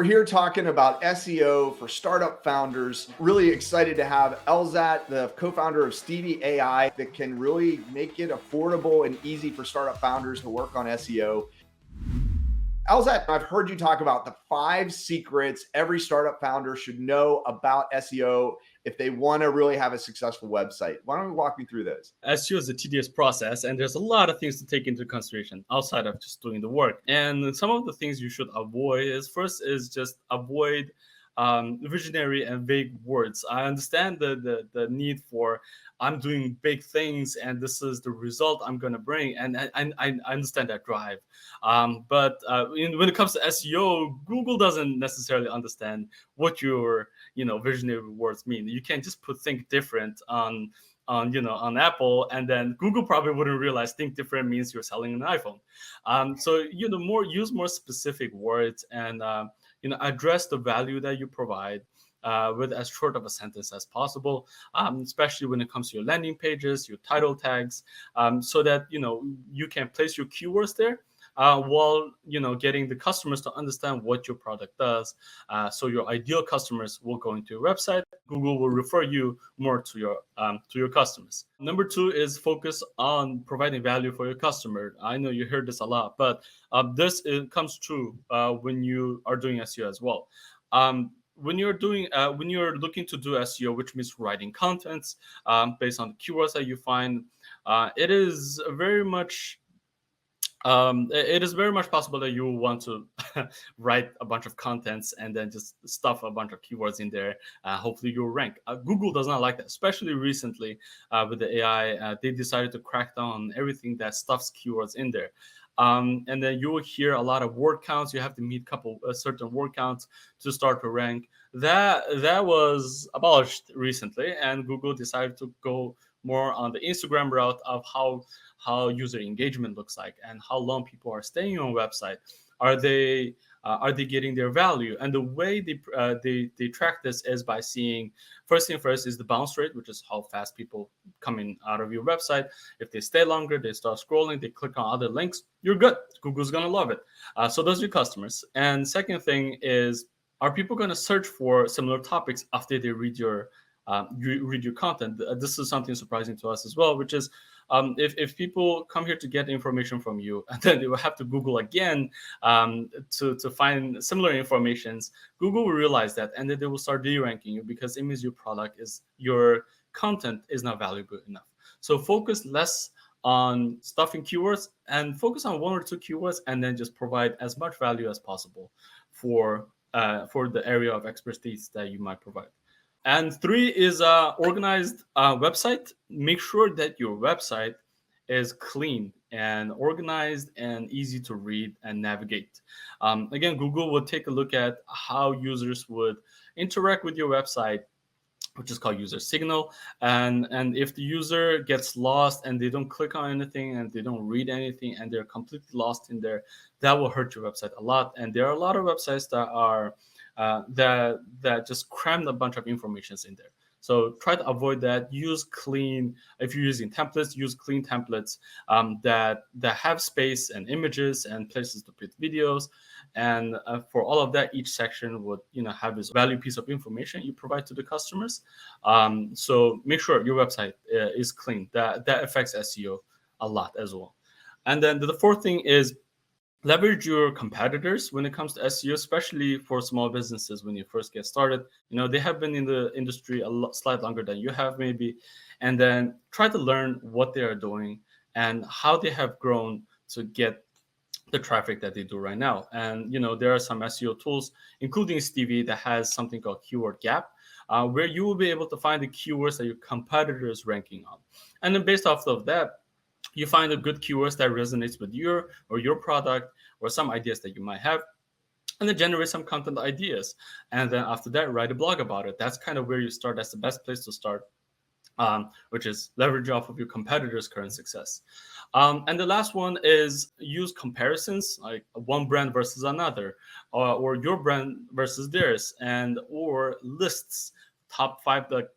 We're here talking about SEO for startup founders. Really excited to have Elzat, the co-founder of Stevie AI, that can really make it affordable and easy for startup founders to work on SEO. Elzat, I've heard you talk about the 5 secrets every startup founder should know about SEO if they want to really have a successful website. Why don't we walk me through those? SEO is a tedious process, and there's a lot of things to take into consideration outside of just doing the work. And some of the things you should avoid is just avoid visionary and vague words. I understand the need for I'm doing big things and this is the result I'm going to bring, and I understand that drive. When it comes to SEO, Google doesn't necessarily understand what your visionary words mean. You can't just put think different on Apple, and then Google probably wouldn't realize think different means you're selling an iPhone. So use more specific words, and address the value that you provide with as short of a sentence as possible, especially when it comes to your landing pages, your title tags, so that you can place your keywords there while getting the customers to understand what your product does. So your ideal customers will go into your website. Google will refer you more to your customers. Number 2 is focus on providing value for your customer. I know you heard this a lot, but this comes true when you are doing SEO as well. When you're looking to do SEO, which means writing contents based on the keywords that you find, it is very much possible that you will want to write a bunch of contents and then just stuff a bunch of keywords in there. Hopefully you'll rank. Google does not like that, especially recently with the AI. They decided to crack down on everything that stuffs keywords in there. And then you will hear a lot of word counts. You have to meet certain word counts to start to rank. That was abolished recently, and Google decided to go more on the Instagram route of how user engagement looks like and how long people are staying on website. Are they getting their value? And the way they track this is by seeing, first thing first is the bounce rate, which is how fast people come in out of your website. If they stay longer, they start scrolling, they click on other links, you're good. Google's gonna love it. So those are your customers. And second thing is, are people going to search for similar topics after they read your content? This is something surprising to us as well, which is if people come here to get information from you and then they will have to Google again to find similar informations, Google will realize that, and then they will start de-ranking you because it means your content is not valuable enough. So focus less on stuffing keywords and focus on 1 or 2 keywords, and then just provide as much value as possible for the area of expertise that you might provide. And 3 is organized website. Make sure that your website is clean and organized and easy to read and navigate. Again, Google will take a look at how users would interact with your website, which is called user signal. And if the user gets lost and they don't click on anything and they don't read anything and they're completely lost in there, that will hurt your website a lot. And there are a lot of websites that are that just crammed a bunch of information in there. So try to avoid that. Use clean, if you're using templates, use clean templates that have space and images and places to put videos. And for all of that, each section would have this value piece of information you provide to the customers. So make sure your website is clean. That affects SEO a lot as well. And then the 4th thing is leverage your competitors when it comes to SEO, especially for small businesses when you first get started. They have been in the industry slightly longer than you have maybe, and then try to learn what they are doing and how they have grown to get the traffic that they do right now. And there are some SEO tools, including Stevie, that has something called Keyword Gap, where you will be able to find the keywords that your competitors ranking on, and then based off of that, you find a good keywords that resonates with your product or some ideas that you might have, and then generate some content ideas. And then after that, write a blog about it. That's kind of where you start. That's the best place to start, which is leverage off of your competitors' current success. And the last one is use comparisons, like one brand versus another, or your brand versus theirs, and or lists, top 5, like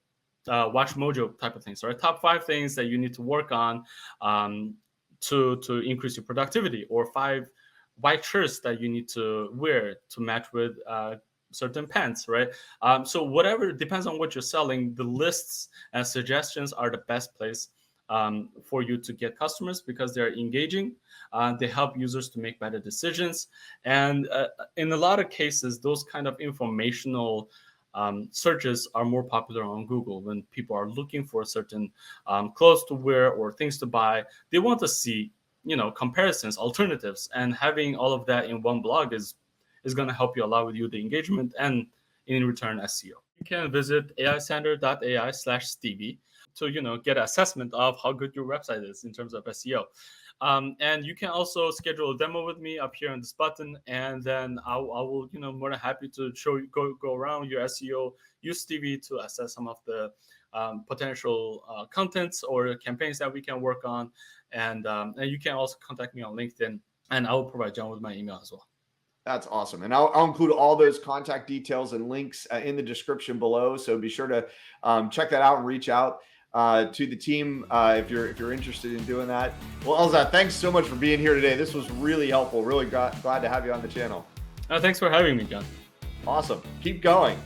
Watch Mojo type of things, right? Top 5 things that you need to work on to increase your productivity, or 5 white shirts that you need to wear to match with certain pants, right? So whatever, depends on what you're selling, the lists and suggestions are the best place for you to get customers, because they're engaging. They help users to make better decisions. And in a lot of cases, those kind of informational searches are more popular on Google. When people are looking for certain clothes to wear or things to buy, they want to see, comparisons, alternatives, and having all of that in one blog is going to help you a lot with the engagement and in return SEO. You can visit aisandler.ai/Stevie to get an assessment of how good your website is in terms of SEO. And you can also schedule a demo with me up here on this button, and then I will more than happy to show you, go around your SEO, use Stevie to assess some of the potential contents or campaigns that we can work on. And you can also contact me on LinkedIn, and I will provide John with my email as well. That's awesome. And I'll include all those contact details and links in the description below. So be sure to check that out and reach out to the team if you're interested in doing that. Well, Elzat, thanks so much for being here today. This was really helpful. Really glad to have you on the channel. Thanks for having me, John. Awesome. Keep going.